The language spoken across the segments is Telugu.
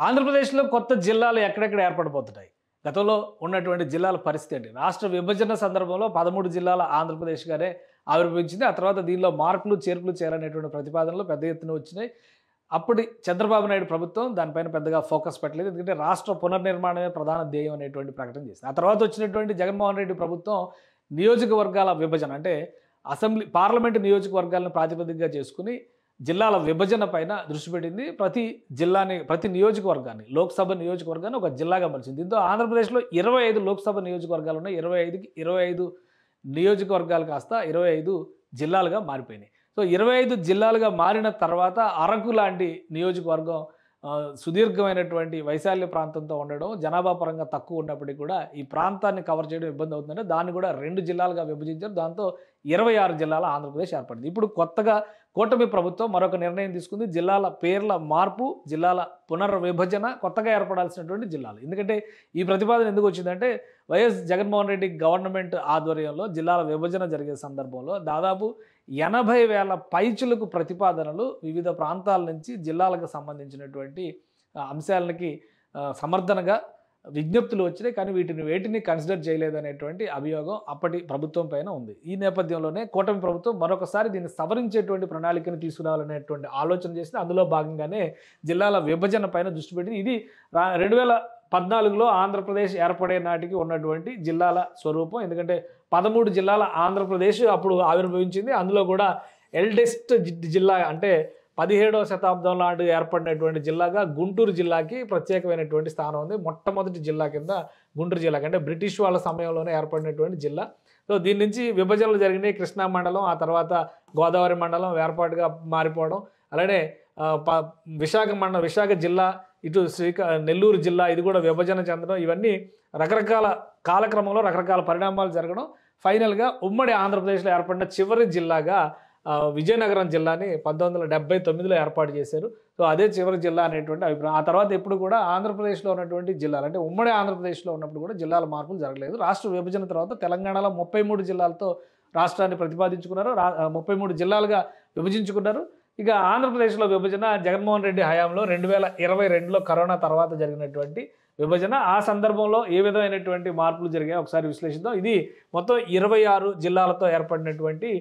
ఆంధ్రప్రదేశ్‌లో కొత్త జిల్లాలు ఎక్కడెక్కడ ఏర్పడబోతున్నాయి? గతంలో ఉన్నటువంటి జిల్లాల పరిస్థితి ఏంటి? రాష్ట్ర విభజన సందర్భంలో 13 జిల్లాల ఆంధ్రప్రదేశ్‌గానే ఆవిర్భవించింది. ఆ తర్వాత దీనిలో మార్పులు, చేర్పులు చేయాలనేటువంటి ప్రతిపాదనలు పెద్ద ఎత్తున వచ్చినాయి. అప్పటి చంద్రబాబు నాయుడు ప్రభుత్వం దానిపైన పెద్దగా ఫోకస్ పెట్టలేదు. ఎందుకంటే రాష్ట్ర పునర్నిర్మాణమే ప్రధాన ధ్యేయం అనేటువంటి ప్రకటన చేసింది. ఆ తర్వాత వచ్చినటువంటి జగన్మోహన్ రెడ్డి ప్రభుత్వం నియోజకవర్గాల విభజన అంటే పార్లమెంటు నియోజకవర్గాలను ప్రాతిపదికగా చేసుకొని జిల్లాల విభజన పైన దృష్టి పెట్టింది. ప్రతి నియోజకవర్గాన్ని, లోక్సభ నియోజకవర్గాన్ని ఒక జిల్లాగా మలిచింది. దీంతో ఆంధ్రప్రదేశ్‌లో 25 లోక్సభ నియోజకవర్గాలు ఉన్నాయి. 25కి 25 నియోజకవర్గాలు కాస్త 25 జిల్లాలుగా మారిపోయినాయి. సో 25 జిల్లాలుగా మారిన తర్వాత అరకు లాంటి నియోజకవర్గం సుదీర్ఘమైనటువంటి వైశాల్య ప్రాంతంతో ఉండడం, జనాభా పరంగా తక్కువ ఉన్నప్పటికీ కూడా ఈ ప్రాంతాన్ని కవర్ చేయడం ఇబ్బంది అవుతుందంటే దాన్ని కూడా 2 జిల్లాలుగా విభజించారు. దాంతో 26 జిల్లాల ఆంధ్రప్రదేశ్ ఏర్పడింది. ఇప్పుడు కొత్తగా కూటమి ప్రభుత్వం మరొక నిర్ణయం తీసుకుంది. జిల్లాల పేర్ల మార్పు, జిల్లాల పునర్విభజన, కొత్తగా ఏర్పడాల్సినటువంటి జిల్లాలు. ఎందుకంటే ఈ ప్రతిపాదన ఎందుకు వచ్చిందంటే వైఎస్ జగన్మోహన్ రెడ్డి గవర్నమెంట్ ఆధ్వర్యంలో జిల్లాల విభజన జరిగే సందర్భంలో దాదాపు 80,000 పైచులకు ప్రతిపాదనలు వివిధ ప్రాంతాల నుంచి జిల్లాలకు సంబంధించినటువంటి అంశాలకి సమర్థనగా విజ్ఞప్తులు వచ్చినాయి. కానీ వేటిని కన్సిడర్ చేయలేదనేటువంటి అభియోగం అప్పటి ప్రభుత్వం పైన ఉంది. ఈ నేపథ్యంలోనే కూటమి ప్రభుత్వం మరొకసారి దీన్ని సవరించేటువంటి ప్రణాళికను తీసుకురావాలనేటువంటి ఆలోచన చేసింది. అందులో భాగంగానే జిల్లాల విభజన పైన దృష్టి పెట్టింది. ఇది 2014లో ఆంధ్రప్రదేశ్ ఏర్పడే నాటికి ఉన్నటువంటి జిల్లాల స్వరూపం. ఎందుకంటే 13 జిల్లాల ఆంధ్రప్రదేశ్ అప్పుడు ఆవిర్భవించింది. అందులో కూడా ఎల్డెస్ట్ జిల్లా అంటే 17వ శతాబ్దం నాడు ఏర్పడినటువంటి జిల్లాగా గుంటూరు జిల్లాకి ప్రత్యేకమైనటువంటి స్థానం ఉంది. మొట్టమొదటి జిల్లా కింద గుంటూరు జిల్లా అంటే బ్రిటిష్ వాళ్ళ సమయంలోనే ఏర్పడినటువంటి జిల్లా. సో దీని నుంచి విభజనలు జరిగినాయి. కృష్ణా మండలం, ఆ తర్వాత గోదావరి మండలం వేర్పాటుగా మారిపోవడం, అలానే విశాఖ జిల్లా, ఇటు నెల్లూరు జిల్లా ఇది కూడా విభజన చెందడం, ఇవన్నీ రకరకాల కాలక్రమంలో రకరకాల పరిణామాలు జరగడం, ఫైనల్గా ఉమ్మడి ఆంధ్రప్రదేశ్లో ఏర్పడిన చివరి జిల్లాగా విజయనగరం జిల్లాని 1979లో ఏర్పాటు చేశారు. సో అదే చివరి జిల్లా అనేటువంటి అభిప్రాయం. ఆ తర్వాత ఎప్పుడు కూడా ఆంధ్రప్రదేశ్లో ఉన్నటువంటి జిల్లాలు అంటే ఉమ్మడి ఆంధ్రప్రదేశ్లో ఉన్నప్పుడు కూడా జిల్లాల మార్పులు జరగలేదు. రాష్ట్ర విభజన తర్వాత తెలంగాణలో 33 జిల్లాలతో రాష్ట్రాన్ని ప్రతిపాదించుకున్నారు. 33 జిల్లాలుగా విభజించుకున్నారు. ఇక ఆంధ్రప్రదేశ్లో విభజన జగన్మోహన్ రెడ్డి హయాంలో 2022లో కరోనా తర్వాత జరిగినటువంటి విభజన. ఆ సందర్భంలో ఏ విధమైనటువంటి మార్పులు జరిగాయో ఒకసారి విశ్లేషిద్దాం. ఇది మొత్తం 26 జిల్లాలతో ఏర్పడినటువంటి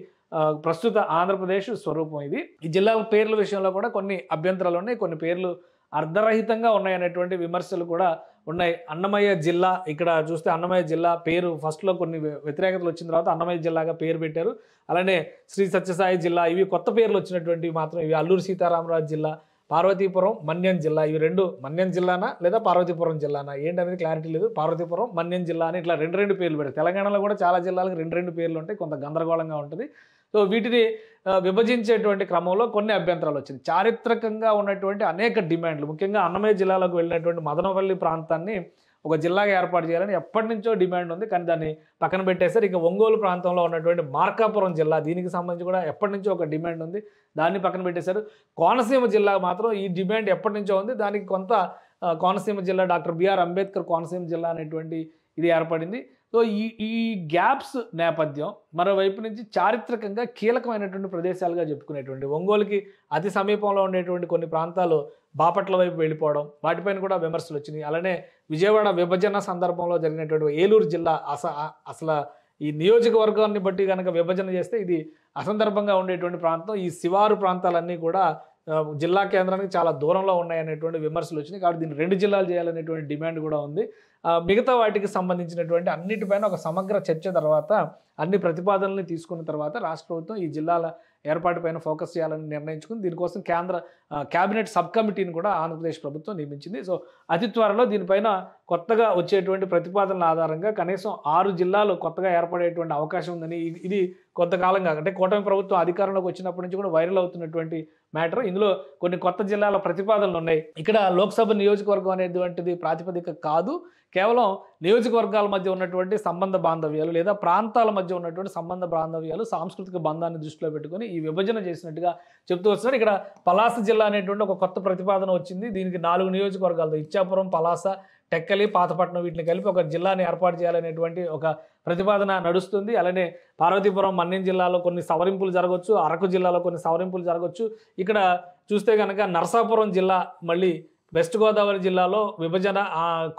ప్రస్తుత ఆంధ్రప్రదేశ్ స్వరూపం ఇది. ఈ జిల్లాల పేర్ల విషయంలో కూడా కొన్ని అభ్యంతరాలు ఉన్నాయి. కొన్ని పేర్లు అర్ధరహితంగా ఉన్నాయనేటువంటి విమర్శలు కూడా ఉన్నాయి. అన్నమయ్య జిల్లా, ఇక్కడ చూస్తే అన్నమయ్య జిల్లా పేరు ఫస్ట్లో కొన్ని వ్యతిరేకతలు వచ్చిన తర్వాత అన్నమయ్య జిల్లాగా పేరు పెట్టారు. అలానే శ్రీ సత్యసాయి జిల్లా, ఇవి కొత్త పేర్లు వచ్చినటువంటివి మాత్రం. ఇవి అల్లూరు సీతారామరాజు జిల్లా, పార్వతీపురం, మన్యం జిల్లా, ఇవి రెండు మన్యం జిల్లానా లేదా పార్వతీపురం జిల్లానా ఏంటనేది క్లారిటీ లేదు. పార్వతీపురం, మన్యం జిల్లా అని ఇట్లా రెండు పేర్లు పెడతారు. తెలంగాణలో కూడా చాలా జిల్లాలకు రెండు పేర్లు ఉంటాయి. కొంత గందరగోళంగా ఉంటుంది. సో వీటిని విభజించేటువంటి క్రమంలో కొన్ని అభ్యంతరాలు వచ్చింది. చారిత్రకంగా ఉన్నటువంటి అనేక డిమాండ్లు, ముఖ్యంగా అన్నమయ్య జిల్లాలోకి వెళ్ళినటువంటి మదనపల్లి ప్రాంతాన్ని ఒక జిల్లాగా ఏర్పాటు చేయాలని ఎప్పటి నుంచో డిమాండ్ ఉంది. కానీ దాన్ని పక్కన పెట్టేశారు. ఇక ఒంగోలు ప్రాంతంలో ఉన్నటువంటి మార్కాపురం జిల్లా, దీనికి సంబంధించి కూడా ఎప్పటి నుంచో ఒక డిమాండ్ ఉంది, దాన్ని పక్కన పెట్టేశారు. కోనసీమ జిల్లా మాత్రం ఈ డిమాండ్ ఎప్పటి నుంచో ఉంది. దానికి కొంత కోనసీమ జిల్లా, డాక్టర్ బిఆర్ అంబేద్కర్ కోనసీమ జిల్లా అనేటువంటి ఇది ఏర్పడింది. సో ఈ గ్యాప్స్ నేపథ్యం మరోవైపు నుంచి చారిత్రకంగా కీలకమైనటువంటి ప్రదేశాలుగా చెప్పుకునేటువంటి ఒంగోలుకి అతి సమీపంలో ఉండేటువంటి కొన్ని ప్రాంతాలు బాపట్ల వైపు వెళ్ళిపోవడం, వాటిపైన కూడా విమర్శలు వచ్చినాయి. అలానే విజయవాడ విభజన సందర్భంలో జరిగినటువంటి ఏలూరు జిల్లా అసలు ఈ నియోజకవర్గాన్ని బట్టి కనుక విభజన చేస్తే ఇది అసందర్భంగా ఉండేటువంటి ప్రాంతం. ఈ శివారు ప్రాంతాలన్నీ కూడా జిల్లా కేంద్రానికి చాలా దూరంలో ఉన్నాయనేటువంటి విమర్శలు వచ్చినాయి. కాబట్టి దీన్ని 2 జిల్లాలు చేయాలనేటువంటి డిమాండ్ కూడా ఉంది. మిగతా వాటికి సంబంధించినటువంటి అన్నిటిపైన ఒక సమగ్ర చర్చ తర్వాత, అన్ని ప్రతిపాదనల్ని తీసుకున్న తర్వాత రాష్ట్ర ప్రభుత్వం ఈ జిల్లాల ఏర్పాటుపైన ఫోకస్ చేయాలని నిర్ణయించుకుంది. దీనికోసం క్యాబినెట్ సబ్ కమిటీని కూడా ఆంధ్రప్రదేశ్ ప్రభుత్వం నియమించింది. సో అతి త్వరలో దీనిపైన కొత్తగా వచ్చేటువంటి ప్రతిపాదనల ఆధారంగా కనీసం 6 జిల్లాలు కొత్తగా ఏర్పడేటువంటి అవకాశం ఉందని, ఇది కొంతకాలంగా అంటే కూటమి ప్రభుత్వం అధికారంలోకి వచ్చినప్పటి నుంచి కూడా వైరల్ అవుతున్నటువంటి మ్యాటర్. ఇందులో కొన్ని కొత్త జిల్లాల ప్రతిపాదనలు ఉన్నాయి. ఇక్కడ లోక్సభ నియోజకవర్గం అనేటువంటిది ప్రాతిపదిక కాదు. కేవలం నియోజకవర్గాల మధ్య ఉన్నటువంటి సంబంధ బాంధవ్యాలు లేదా ప్రాంతాల మధ్య ఉన్నటువంటి సంబంధ బాంధవ్యాలు, సాంస్కృతిక బంధాన్ని దృష్టిలో పెట్టుకొని ఈ విభజన చేసినట్టుగా చెప్తూ వస్తున్నారు. ఇక్కడ పలాస జిల్లా అనేటువంటి ఒక కొత్త ప్రతిపాదన వచ్చింది. దీనికి 4 నియోజకవర్గాలతో ఇచ్చాపురం, పలాస, టెక్కలి, పాతపట్నం వీటిని కలిపి ఒక జిల్లాని ఏర్పాటు చేయాలనేటువంటి ఒక ప్రతిపాదన నడుస్తుంది. అలానే పార్వతీపురం, మన్యం జిల్లాలో కొన్ని సవరింపులు జరగవచ్చు, అరకు జిల్లాలో కొన్ని సవరింపులు జరగవచ్చు. ఇక్కడ చూస్తే కనుక నరసాపురం జిల్లా మళ్ళీ వెస్ట్ గోదావరి జిల్లాలో విభజన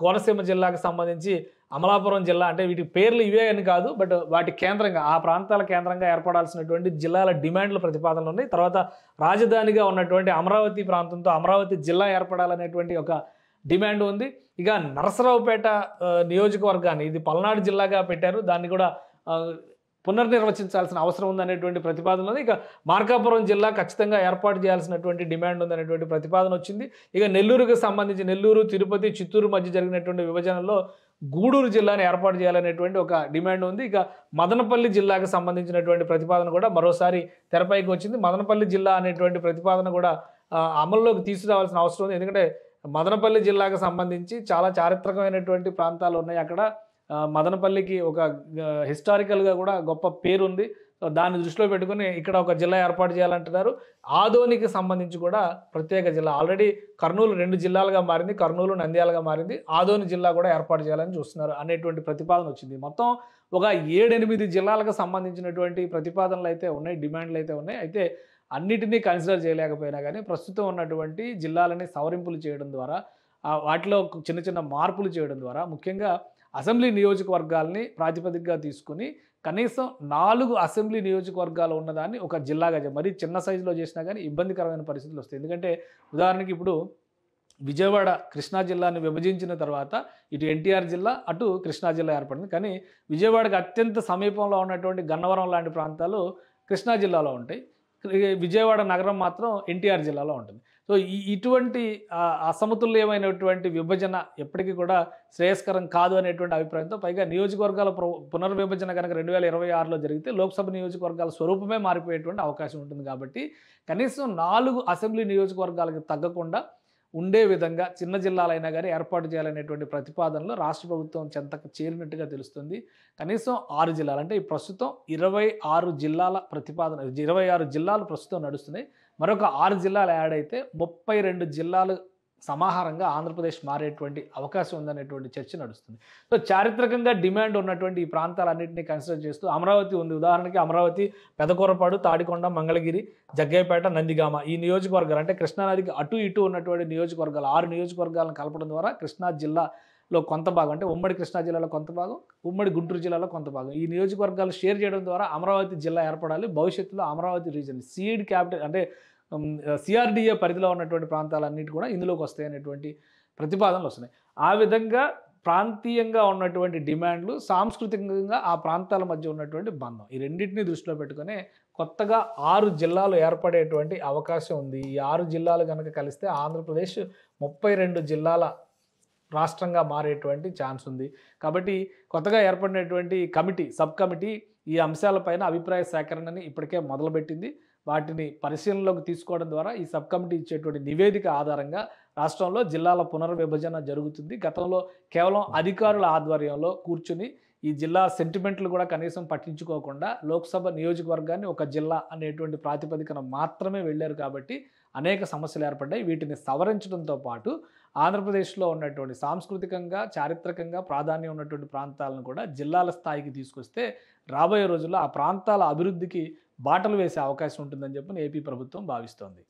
కోనసీమ జిల్లాకు సంబంధించి అమలాపురం జిల్లా అంటే వీటి పేర్లు ఇవే అని కాదు, బట్ వాటి కేంద్రంగా ఆ ప్రాంతాల కేంద్రంగా ఏర్పడాల్సినటువంటి జిల్లాల డిమాండ్లు ప్రతిపాదనలు ఉన్నాయి. తర్వాత రాజధానిగా ఉన్నటువంటి అమరావతి ప్రాంతంతో అమరావతి జిల్లా ఏర్పడాలనేటువంటి ఒక డిమాండ్ ఉంది. ఇక నరసరావుపేట నియోజకవర్గాన్ని ఇది పల్నాడు జిల్లాగా పెట్టారు, దాన్ని కూడా పునర్నిర్వచించాల్సిన అవసరం ఉందనేటువంటి ప్రతిపాదన ఉంది. ఇక మార్కాపురం జిల్లా ఖచ్చితంగా ఏర్పాటు చేయాల్సినటువంటి డిమాండ్ ఉందనేటువంటి ప్రతిపాదన వచ్చింది. ఇక నెల్లూరుకు సంబంధించి నెల్లూరు, తిరుపతి, చిత్తూరు మధ్య జరిగినటువంటి విభజనలో గూడూరు జిల్లాని ఏర్పాటు చేయాలనేటువంటి ఒక డిమాండ్ ఉంది. ఇక మదనపల్లి జిల్లాకు సంబంధించినటువంటి ప్రతిపాదన కూడా మరోసారి తెరపైకి వచ్చింది. మదనపల్లి జిల్లా అనేటువంటి ప్రతిపాదన కూడా అమల్లోకి తీసుకురావాల్సిన అవసరం ఉంది. ఎందుకంటే మదనపల్లి జిల్లాకు సంబంధించి చాలా చారిత్రకమైనటువంటి ప్రాంతాలు ఉన్నాయి. అక్కడ మదనపల్లికి ఒక హిస్టారికల్గా కూడా గొప్ప పేరు ఉంది. దాన్ని దృష్టిలో పెట్టుకుని ఇక్కడ ఒక జిల్లా ఏర్పాటు చేయాలంటున్నారు. ఆదోనికి సంబంధించి కూడా ప్రత్యేక జిల్లా ఆల్రెడీ కర్నూలు 2 జిల్లాలుగా మారింది, కర్నూలు నంద్యాలగా మారింది, ఆదోని జిల్లా కూడా ఏర్పాటు చేయాలని చూస్తున్నారు అనేటువంటి ప్రతిపాదన వచ్చింది. మొత్తం ఒక 7-8 జిల్లాలకు సంబంధించినటువంటి ప్రతిపాదనలు అయితే ఉన్నాయి, డిమాండ్లు అయితే ఉన్నాయి. అయితే అన్నిటినీ కన్సిడర్ చేయలేకపోయినా కానీ ప్రస్తుతం ఉన్నటువంటి జిల్లాలని సవరింపులు చేయడం ద్వారా వాటిలో చిన్న చిన్న మార్పులు చేయడం ద్వారా ముఖ్యంగా అసెంబ్లీ నియోజకవర్గాల్ని ప్రాతిపదికగా తీసుకుని కనీసం 4 అసెంబ్లీ నియోజకవర్గాలు ఉన్నదాన్ని ఒక జిల్లాగా మరీ చిన్న సైజులో చేసినా కానీ ఇబ్బందికరమైన పరిస్థితులు వస్తాయి. ఎందుకంటే ఉదాహరణకి ఇప్పుడు విజయవాడ కృష్ణా జిల్లాని విభజించిన తర్వాత ఇటు ఎన్టీఆర్ జిల్లా అటు కృష్ణా జిల్లా ఏర్పడింది. కానీ విజయవాడకు అత్యంత సమీపంలో ఉన్నటువంటి గన్నవరం లాంటి ప్రాంతాలు కృష్ణా జిల్లాలో ఉంటాయి. విజయవాడ నగరం మాత్రం ఎన్టీఆర్ జిల్లాలో ఉంటుంది. సో ఇటువంటి అసమతుల్యమైనటువంటి విభజన ఎప్పటికీ కూడా శ్రేయస్కరం కాదు అనేటువంటి అభిప్రాయంతో, పైగా నియోజకవర్గాల పునర్విభజన కనుక 2026లో జరిగితే లోక్సభ నియోజకవర్గాల స్వరూపమే మారిపోయేటువంటి అవకాశం ఉంటుంది. కాబట్టి కనీసం 4 అసెంబ్లీ నియోజకవర్గాలకు తగ్గకుండా ఉండే విధంగా చిన్న జిల్లాలైనా కానీ ఏర్పాటు చేయాలనేటువంటి ప్రతిపాదనలో రాష్ట్ర ప్రభుత్వం చెంతకు చేరినట్టుగా తెలుస్తుంది. కనీసం 6 జిల్లాలు అంటే ప్రస్తుతం 26 జిల్లాల ప్రతిపాదన, 26 జిల్లాలు ప్రస్తుతం నడుస్తున్నాయి. మరొక 6 జిల్లాలు యాడ్ అయితే 32 జిల్లాలు సమాహారంగా ఆంధ్రప్రదేశ్ మారేటువంటి అవకాశం ఉందనేటువంటి చర్చ నడుస్తుంది. సో చారిత్రకంగా డిమాండ్ ఉన్నటువంటి ఈ ప్రాంతాలన్నింటినీ కన్సిడర్ చేస్తూ అమరావతి ఉంది. ఉదాహరణకి అమరావతి, పెదకూరపాడు, తాడికొండ, మంగళగిరి, జగ్గయ్యపేట, నందిగామ ఈ నియోజకవర్గాలు అంటే కృష్ణానదికి అటు ఇటు ఉన్నటువంటి నియోజకవర్గాలు 6 నియోజకవర్గాలను కలపడం ద్వారా కృష్ణా జిల్లాలో కొంత భాగం అంటే ఉమ్మడి కృష్ణా జిల్లాలో కొంత భాగం, ఉమ్మడి గుంటూరు జిల్లాలో కొంత భాగం ఈ నియోజకవర్గాలు షేర్ చేయడం ద్వారా అమరావతి జిల్లా ఏర్పడాలి. భవిష్యత్తులో అమరావతి రీజన్ సీడ్ క్యాపిటల్ అంటే సిఆర్డిఏ పరిధిలో ఉన్నటువంటి ప్రాంతాలన్నిటి కూడా ఇందులోకి వస్తాయనేటువంటి ప్రతిపాదనలు వస్తున్నాయి. ఆ విధంగా ప్రాంతీయంగా ఉన్నటువంటి డిమాండ్లు, సాంస్కృతికంగా ఆ ప్రాంతాల మధ్య ఉన్నటువంటి బంధం ఈ రెండింటినీ దృష్టిలో పెట్టుకుని కొత్తగా 6 జిల్లాలు ఏర్పడేటువంటి అవకాశం ఉంది. ఈ 6 జిల్లాలు కనుక కలిస్తే ఆంధ్రప్రదేశ్ 32 జిల్లాల రాష్ట్రంగా మారేటువంటి ఛాన్స్ ఉంది. కాబట్టి కొత్తగా ఏర్పడినటువంటి కమిటీ, సబ్ కమిటీ ఈ అంశాలపైన అభిప్రాయ సేకరణని ఇప్పటికే మొదలుపెట్టింది. వాటిని పరిశీలనలోకి తీసుకోవడం ద్వారా ఈ సబ్ కమిటీ ఇచ్చేటువంటి నివేదిక ఆధారంగా రాష్ట్రంలో జిల్లాల పునర్విభజన జరుగుతుంది. గతంలో కేవలం అధికారుల ఆధ్వర్యంలో కూర్చుని ఈ జిల్లా సెంటిమెంట్లు కూడా కనీసం పట్టించుకోకుండా లోక్సభ నియోజకవర్గాన్ని ఒక జిల్లా అనేటువంటి ప్రాతిపదికన మాత్రమే వెళ్ళారు. కాబట్టి అనేక సమస్యలు ఏర్పడ్డాయి. వీటిని సవరించడంతో పాటు ఆంధ్రప్రదేశ్లో ఉన్నటువంటి సాంస్కృతికంగా, చారిత్రకంగా ప్రాధాన్యం ఉన్నటువంటి ప్రాంతాలను కూడా జిల్లాల స్థాయికి తీసుకొస్తే రాబోయే రోజుల్లో ఆ ప్రాంతాల అభివృద్ధికి బాటలు వేసే అవకాశం ఉంటుందని చెప్పి ఏపీ ప్రభుత్వం భావిస్తోంది.